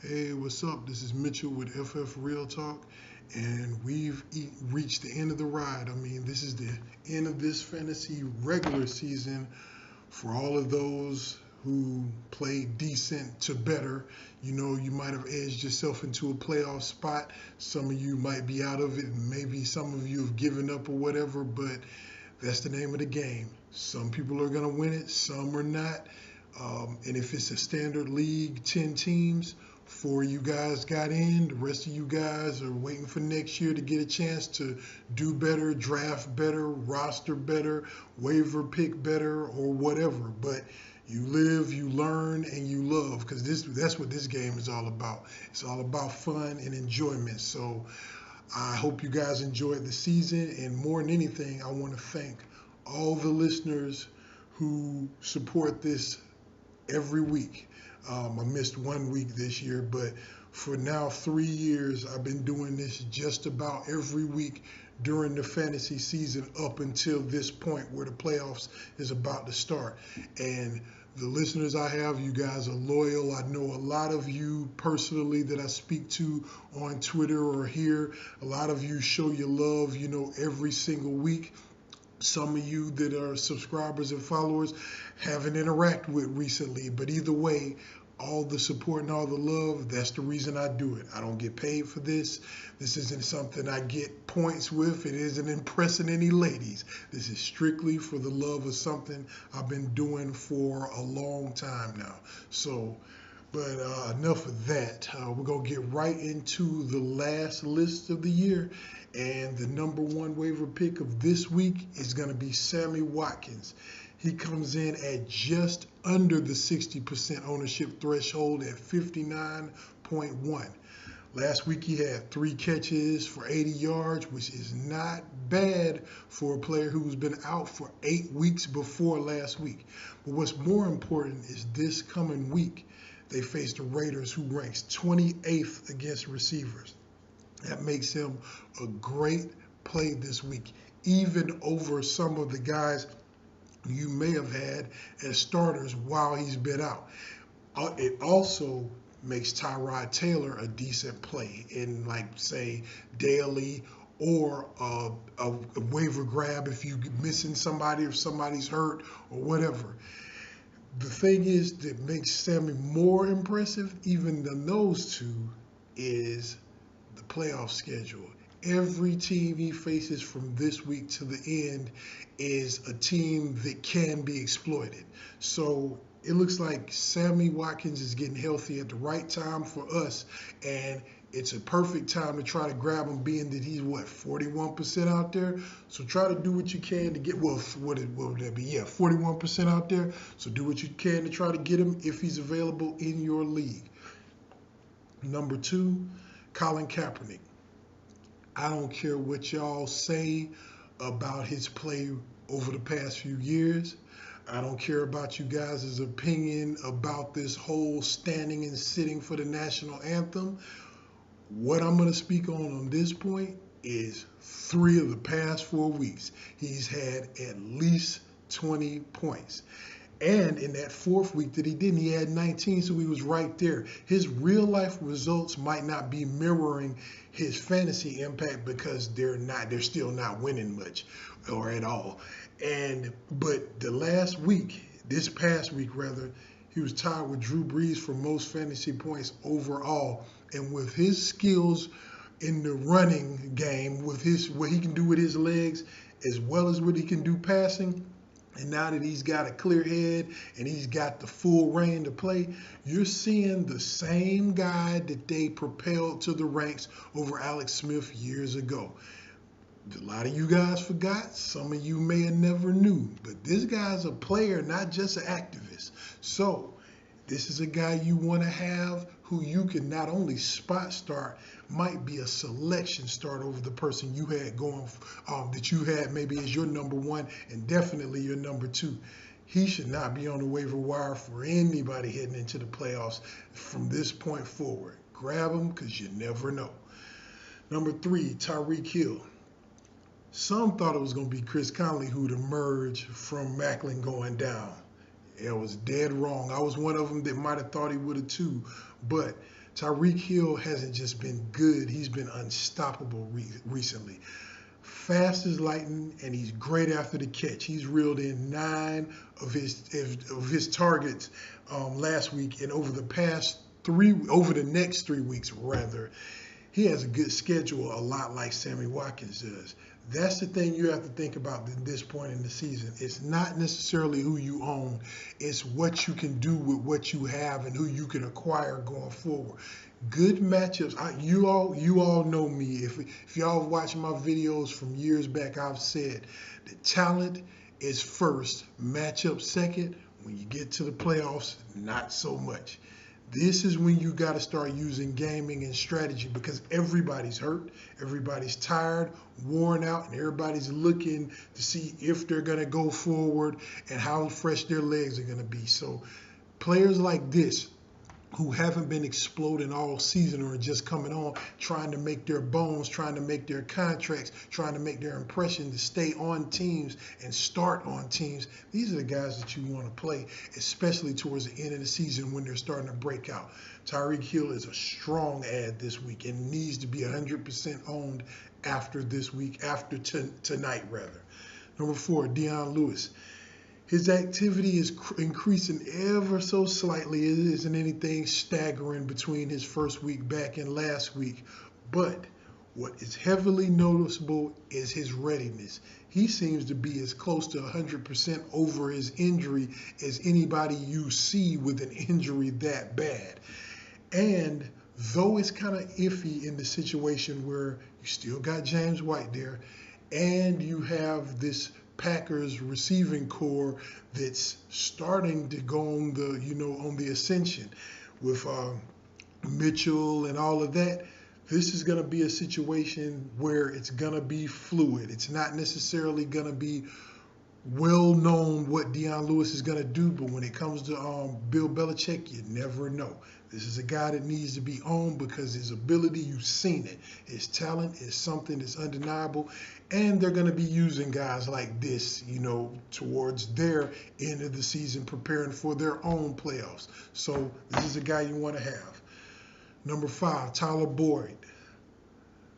Hey, what's up? This is Mitchell with FF Real Talk, and we've reached the end of the ride. I mean, this is the end of this fantasy regular season for all of those who played decent to better. You know, you might have edged yourself into a playoff spot. Some of you might be out of it, and maybe some of you have given up or whatever, but that's the name of the game. Some people are going to win it, some are not. And if it's a standard league, 10 teams, four of you guys got in. The rest of you guys are waiting for next year to get a chance to do better, draft better, roster better, waiver pick better, or whatever. But you live, you learn, and you love, because that's what this game is all about. It's all about fun and enjoyment. So I hope you guys enjoyed the season, and more than anything, I want to thank all the listeners who support this every week. I missed 1 week this year, but for now 3 years, I've been doing this just about every week during the fantasy season up until this point where the playoffs is about to start. And the listeners I have, you guys are loyal. I know a lot of you personally that I speak to on Twitter or here. A lot of you show your love, every single week. Some of you that are subscribers and followers haven't interacted with recently, but either way, all the support and all the love, that's the reason I do it. I don't get paid for this. This isn't something I get points with. It isn't impressing any ladies. This is strictly for the love of something I've been doing for a long time now. So, but enough of that. We're going to get right into the last list of the year. And the number one waiver pick of this week is going to be Sammy Watkins. He comes in at just under the 60% ownership threshold at 59.1. Last week he had 3 catches for 80 yards, which is not bad for a player who's been out for 8 weeks before last week. But what's more important is this coming week, they face the Raiders, who ranks 28th against receivers. That makes him a great play this week, even over some of the guys you may have had as starters while he's been out. It also makes Tyrod Taylor a decent play in, like, say, daily or a waiver grab if you're missing somebody, if somebody's hurt or whatever. The thing is that makes Sammy more impressive, even than those two, is the playoff schedule. Every team he faces from this week to the end is a team that can be exploited. So it looks like Sammy Watkins is getting healthy at the right time for us, and it's a perfect time to try to grab him, being that he's 41% out there. So try to do what you can to get, what would that be? Yeah, 41% out there. So do what you can to try to get him if he's available in your league. Number 2, Colin Kaepernick. I don't care what y'all say about his play over the past few years. I don't care about you guys' opinion about this whole standing and sitting for the national anthem. What I'm going to speak on this point is 3 of the past 4 weeks, he's had at least 20 points. And in that 4th week that he didn't, he had 19, so he was right there. His real life results might not be mirroring his fantasy impact because they're still not winning much or at all. But this past week rather, he was tied with Drew Brees for most fantasy points overall. And with his skills in the running game, with what he can do with his legs, as well as what he can do passing, and now that he's got a clear head and he's got the full reign to play, you're seeing the same guy that they propelled to the ranks over Alex Smith years ago. A lot of you guys forgot. Some of you may have never knew. But this guy's a player, not just an activist. So this is a guy you want to have who you can not only spot start, might be a selection start over the person you had going, that you had maybe as your number 1 and definitely your number 2. He should not be on the waiver wire for anybody heading into the playoffs from this point forward. Grab him because you never know. Number 3, Tyreek Hill. Some thought it was going to be Chris Conley who'd emerge from Macklin going down. It was dead wrong. I was one of them that might have thought he would have too. But Tyreek Hill hasn't just been good, he's been unstoppable recently. Fast as lightning, and he's great after the catch. He's reeled in 9 of his targets last week, and over the next 3 weeks rather, he has a good schedule, a lot like Sammy Watkins does. That's the thing you have to think about at this point in the season. It's not necessarily who you own, it's what you can do with what you have and who you can acquire going forward. Good matchups. You all know me. If y'all have watched my videos from years back, I've said that talent is first, matchup second. When you get to the playoffs, not so much. This is when you got to start using gaming and strategy, because everybody's hurt, everybody's tired, worn out, and everybody's looking to see if they're going to go forward and how fresh their legs are going to be. So players like this, who haven't been exploding all season or just coming on, trying to make their bones, trying to make their contracts, trying to make their impression to stay on teams and start on teams, these are the guys that you want to play, especially towards the end of the season when they're starting to break out. Tyreek Hill is a strong add this week and needs to be 100% owned after this week, after tonight rather. Number 4, Dion Lewis. His activity is increasing ever so slightly. It isn't anything staggering between his first week back and last week. But what is heavily noticeable is his readiness. He seems to be as close to 100% over his injury as anybody you see with an injury that bad. And though it's kind of iffy in the situation where you still got James White there, and you have this Packers receiving core that's starting to go on the ascension with Mitchell and all of that. This is going to be a situation where it's going to be fluid. It's not necessarily going to be well known what Dion Lewis is going to do, but when it comes to Bill Belichick, you never know. This is a guy that needs to be owned because his ability, you've seen it. His talent is something that's undeniable, and they're going to be using guys like this, towards their end of the season, preparing for their own playoffs. So this is a guy you want to have. Number 5, Tyler Boyd.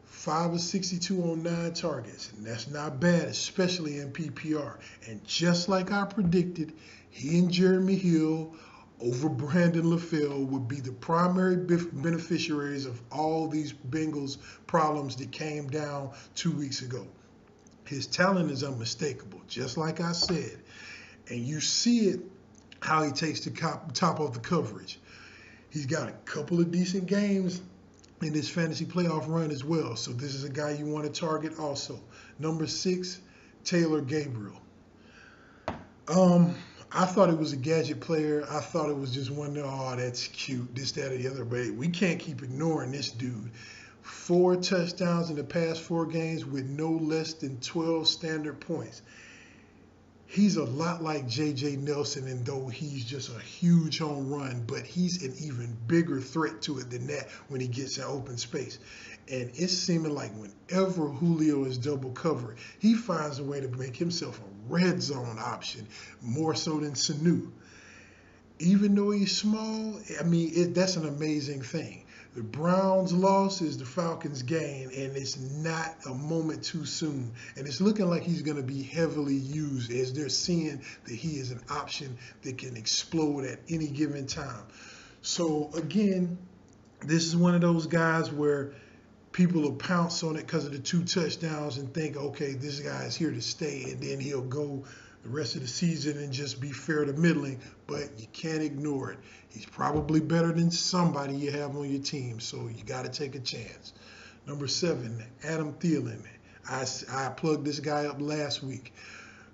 5 of 62 on 9 targets, and that's not bad, especially in PPR. And just like I predicted, he and Jeremy Hill over Brandon LaFell would be the primary beneficiaries of all these Bengals problems that came down 2 weeks ago. His talent is unmistakable, just like I said. And you see it, how he takes the top of the coverage. He's got a couple of decent games in this fantasy playoff run as well. So this is a guy you want to target also. Number 6, Taylor Gabriel. I thought it was a gadget player. I thought it was just one, oh, that's cute, this, that, or the other. But we can't keep ignoring this dude. 4 touchdowns in the past 4 games with no less than 12 standard points. He's a lot like J.J. Nelson, and though he's just a huge home run, but he's an even bigger threat to it than that when he gets in open space. And it's seeming like whenever Julio is double covered, he finds a way to make himself a red zone option, more so than Sanu. Even though he's small, that's an amazing thing. The Browns' loss is the Falcons' gain, and it's not a moment too soon. And it's looking like he's going to be heavily used as they're seeing that he is an option that can explode at any given time. So, again, this is one of those guys where people will pounce on it because of the 2 touchdowns and think, okay, this guy is here to stay, and then he'll go the rest of the season and just be fair to middling, but you can't ignore it. He's probably better than somebody you have on your team, so you got to take a chance. Number 7, Adam Thielen. I plugged this guy up last week.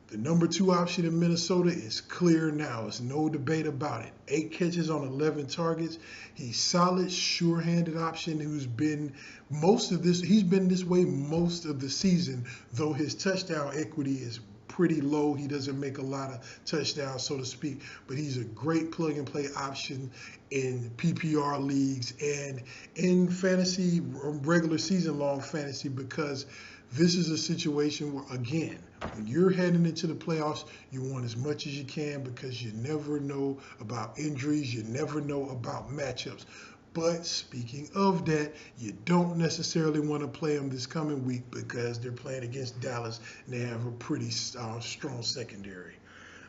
The number 2 option in Minnesota is clear now. There's no debate about it. 8 catches on 11 targets. He's solid, sure-handed option who's been he's been this way most of the season, though his touchdown equity is pretty low. He doesn't make a lot of touchdowns, so to speak, but he's a great plug-and-play option in PPR leagues and in fantasy, regular season-long fantasy, because this is a situation where, again, when you're heading into the playoffs, you want as much as you can because you never know about injuries, you never know about matchups. But speaking of that, you don't necessarily want to play them this coming week because they're playing against Dallas and they have a pretty strong secondary.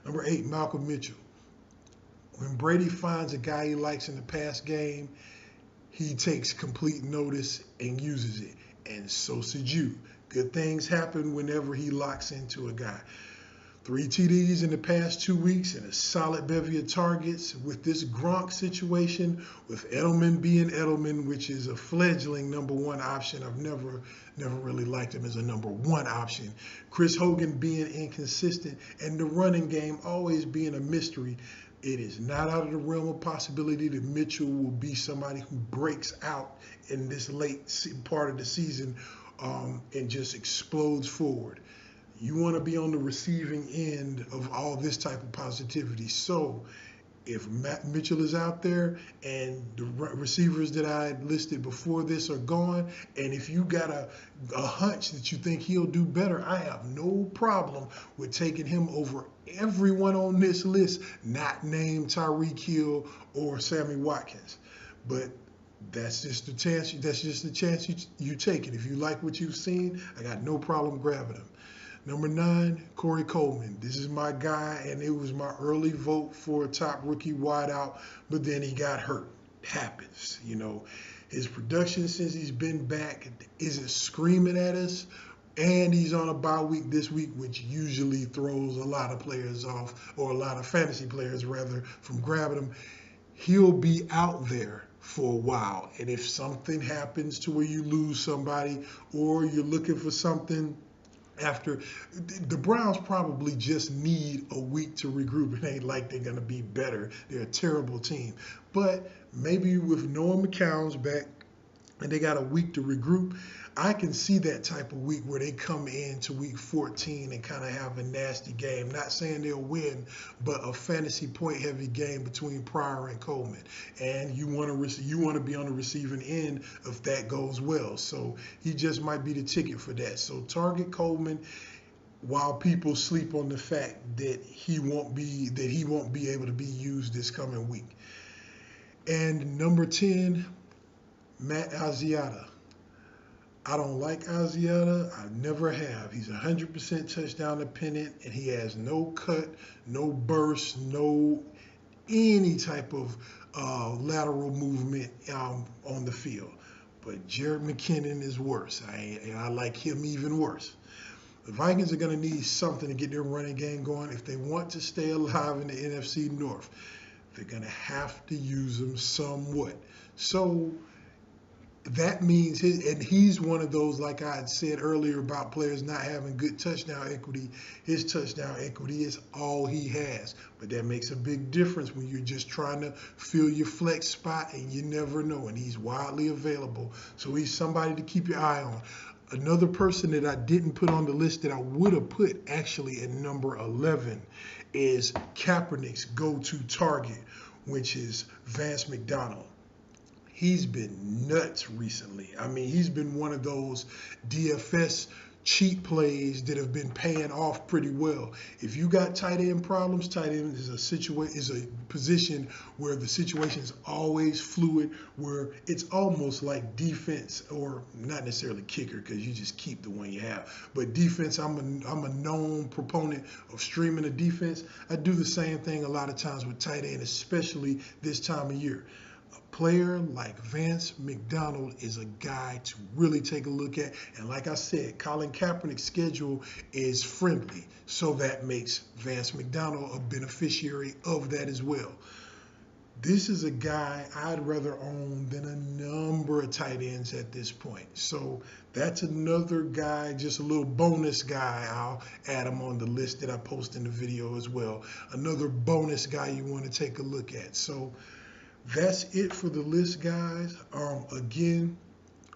Number 8, Malcolm Mitchell. When Brady finds a guy he likes in the pass game, he takes complete notice and uses it. And so should you. Good things happen whenever he locks into a guy. 3 TDs in the past 2 weeks and a solid bevy of targets. With this Gronk situation, with Edelman being Edelman, which is a fledgling number 1 option. I've never really liked him as a number 1 option. Chris Hogan being inconsistent and the running game always being a mystery. It is not out of the realm of possibility that Mitchell will be somebody who breaks out in this late part of the season and just explodes forward. You want to be on the receiving end of all this type of positivity. So if Mitchell is out there and the receivers that I listed before this are gone, and if you got a hunch that you think he'll do better, I have no problem with taking him over everyone on this list, not named Tyreek Hill or Sammy Watkins. But that's just the chance. That's just the chance you take it. If you like what you've seen, I got no problem grabbing him. Number 9, Corey Coleman. This is my guy, and it was my early vote for a top rookie wideout, but then he got hurt. It happens, you know. His production since he's been back isn't screaming at us, and he's on a bye week this week, which usually throws a lot of players off, or a lot of fantasy players, rather, from grabbing him. He'll be out there for a while, and if something happens to where you lose somebody or you're looking for something after, the Browns probably just need a week to regroup. It ain't like they're going to be better. They're a terrible team. But maybe with Noah McCown's back and they got a week to regroup, I can see that type of week where they come into week 14 and kind of have a nasty game. Not saying they'll win, but a fantasy point heavy game between Pryor and Coleman. And you want to be on the receiving end if that goes well. So he just might be the ticket for that. So target Coleman while people sleep on the fact that he won't be able to be used this coming week. And number 10, Matt Asiata. I don't like Asiata. I never have. He's 100% touchdown dependent, and he has no cut, no burst, no any type of lateral movement on the field. But Jared McKinnon is worse. I like him even worse. The Vikings are going to need something to get their running game going. If they want to stay alive in the NFC North, they're going to have to use him somewhat. So that means he's one of those, like I had said earlier about players not having good touchdown equity. His touchdown equity is all he has. But that makes a big difference when you're just trying to fill your flex spot and you never know. And he's widely available. So he's somebody to keep your eye on. Another person that I didn't put on the list that I would have put actually at number 11 is Kaepernick's go-to target, which is Vance McDonald. He's been nuts recently. I mean, he's been one of those DFS cheat plays that have been paying off pretty well. If you got tight end problems, tight end is a position where the situation is always fluid, where it's almost like defense, or not necessarily kicker because you just keep the one you have. But defense, I'm a known proponent of streaming a defense. I do the same thing a lot of times with tight end, especially this time of year. Player like Vance McDonald is a guy to really take a look at. And like I said, Colin Kaepernick's schedule is friendly. So that makes Vance McDonald a beneficiary of that as well. This is a guy I'd rather own than a number of tight ends at this point. So that's another guy, just a little bonus guy. I'll add him on the list that I post in the video as well. Another bonus guy you want to take a look at. So that's it for the list, guys. Again,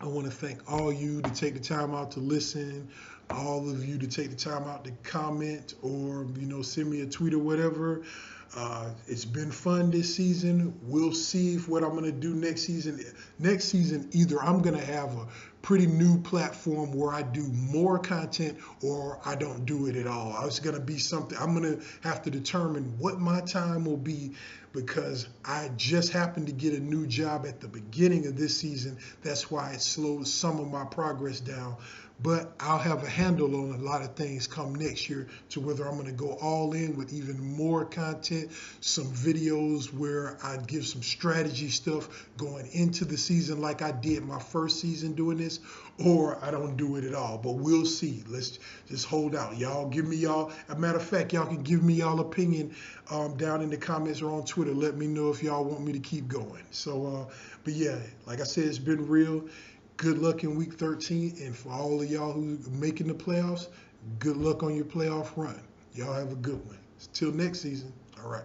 I want to thank all you to take the time out to listen. all of you to take the time out to comment or, send me a tweet or whatever. It's been fun this season. We'll see what I'm going to do next season. Next season, either I'm going to have a pretty new platform where I do more content or I don't do it at all. It's going to be something I'm going to have to determine what my time will be, because I just happened to get a new job at the beginning of this season. That's why it slowed some of my progress down. But I'll have a handle on a lot of things come next year, to whether I'm going to go all in with even more content, some videos where I give some strategy stuff going into the season like I did my first season doing this, or I don't do it at all. But we'll see. Let's just hold out. Y'all give me y'all. As a matter of fact, y'all can give me y'all opinion down in the comments or on Twitter. Let me know if y'all want me to keep going. So, but yeah, like I said, it's been real. Good luck in week 13, and for all of y'all who are making the playoffs, good luck on your playoff run. Y'all have a good one. Till next season. All right.